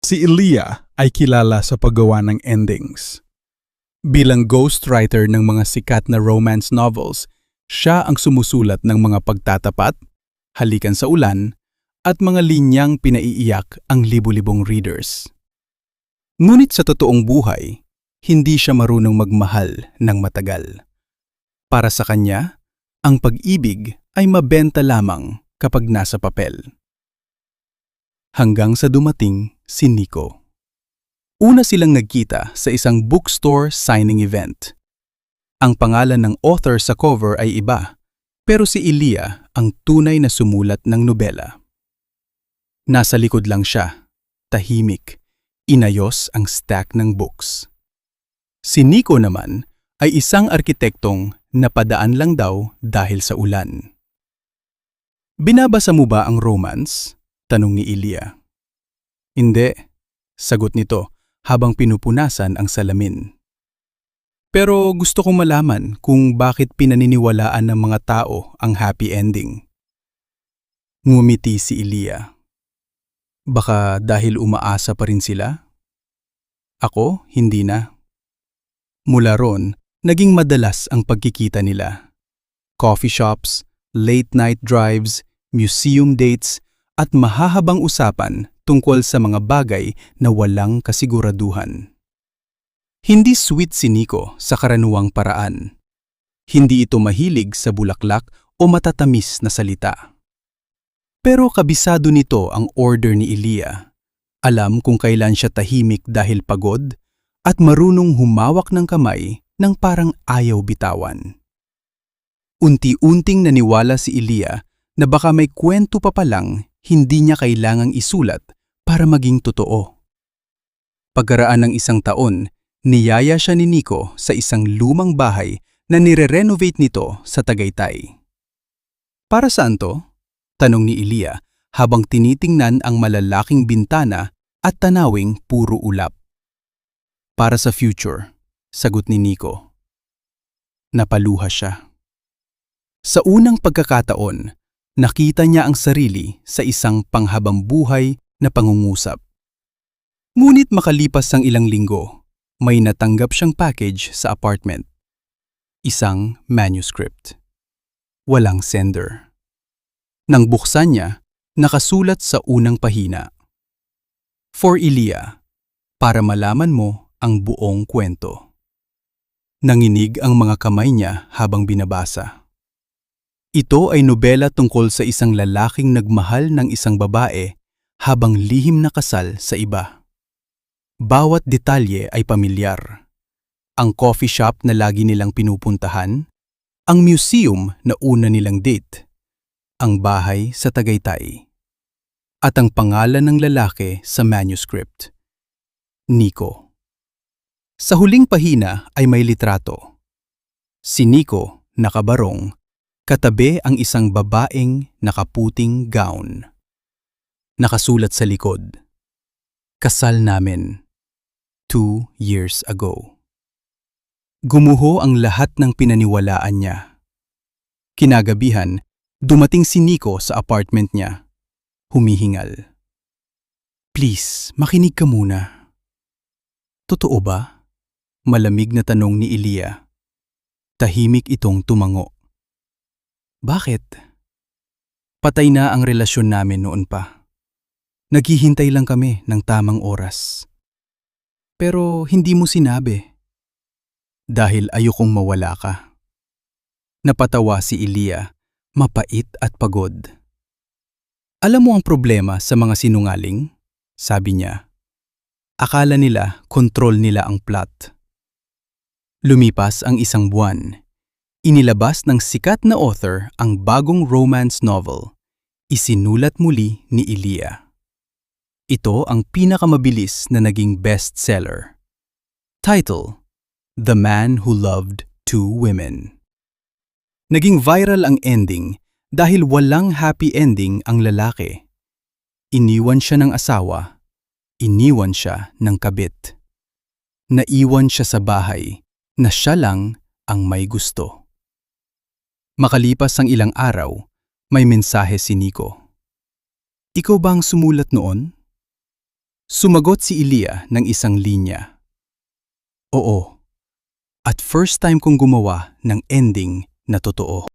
Si Elia ay kilala sa paggawa ng endings. Bilang ghostwriter ng mga sikat na romance novels, siya ang sumusulat ng mga pagtatapat, halikan sa ulan, at mga linyang pinaiiyak ang libu-libong readers. Ngunit sa totoong buhay, hindi siya marunong magmahal ng matagal. Para sa kanya, ang pag-ibig ay mabenta lamang kapag nasa papel. Hanggang sa dumating si Nico. Una silang nagkita sa isang bookstore signing event. Ang pangalan ng author sa cover ay iba, pero si Elia ang tunay na sumulat ng nobela. Nasa likod lang siya, tahimik, inayos ang stack ng books. Si Nico naman ay isang arkitektong napadaan lang daw dahil sa ulan. Binabasa mo ba ang romance? Tanong ni Elia. Hindi, sagot nito habang pinupunasan ang salamin. Pero gusto kong malaman kung bakit pinaniniwalaan ng mga tao ang happy ending. Ngumiti si Elia. Baka dahil umaasa pa rin sila? Ako, hindi na. Mula ron, naging madalas ang pagkikita nila. Coffee shops, late night drives, museum dates, at mahahabang usapan tungkol sa mga bagay na walang kasiguraduhan. Hindi sweet si Nico sa karaniwang paraan. Hindi ito mahilig sa bulaklak o matatamis na salita. Pero kabisado nito ang order ni Elia. Alam kung kailan siya tahimik dahil pagod at marunong humawak ng kamay nang parang ayaw bitawan. Unti-unting naniwala si Elia na baka may kwento pa palang hindi niya kailangang isulat para maging totoo. Pagkaraan ng isang taon, niyaya siya ni Nico sa isang lumang bahay na nire-renovate nito sa Tagaytay. Para saan to? Tanong ni Elia habang tinitingnan ang malalaking bintana at tanawing puro ulap. Para sa future, sagot ni Nico. Napaluha siya. Sa unang pagkakataon, nakita niya ang sarili sa isang panghabang buhay na pangungusap. Ngunit makalipas ang ilang linggo, may natanggap siyang package sa apartment. Isang manuscript. Walang sender. Nang buksan niya, nakasulat sa unang pahina. For Elia, para malaman mo ang buong kwento. Nanginig ang mga kamay niya habang binabasa. Ito ay nobela tungkol sa isang lalaking nagmahal ng isang babae habang lihim na kasal sa iba. Bawat detalye ay pamilyar. Ang coffee shop na lagi nilang pinupuntahan, ang museum na una nilang date, ang bahay sa Tagaytay, at ang pangalan ng lalaki sa manuscript, Nico. Sa huling pahina ay may litrato. Si Nico, nakabarong, katabi ang isang babaeng nakaputing gown. Nakasulat sa likod, Kasal namin, 2 years ago. Gumuho ang lahat ng pinaniwalaan niya. Kinagabihan, dumating si Nico sa apartment niya. Humihingal. Please, makinig ka muna. Totoo ba? Malamig na tanong ni Elia. Tahimik itong tumango. Bakit? Patay na ang relasyon namin noon pa. Naghihintay lang kami ng tamang oras. Pero hindi mo sinabi. Dahil ayokong mawala ka. Napatawa si Elia, mapait at pagod. Alam mo ang problema sa mga sinungaling? Sabi niya. Akala nila kontrol nila ang plot. Lumipas ang isang buwan. Inilabas ng sikat na author ang bagong romance novel. Isinulat muli ni Elia. Ito ang pinakamabilis na naging bestseller. Title, The Man Who Loved Two Women. Naging viral ang ending dahil walang happy ending ang lalaki. Iniwan siya ng asawa, iniwan siya ng kabit. Naiwan siya sa bahay na siya lang ang may gusto. Makalipas ang ilang araw, may mensahe si Nico. Ikaw ba ang sumulat noon? Sumagot si Ilya ng isang linya. Oo. At first time kong gumawa ng ending na totoo.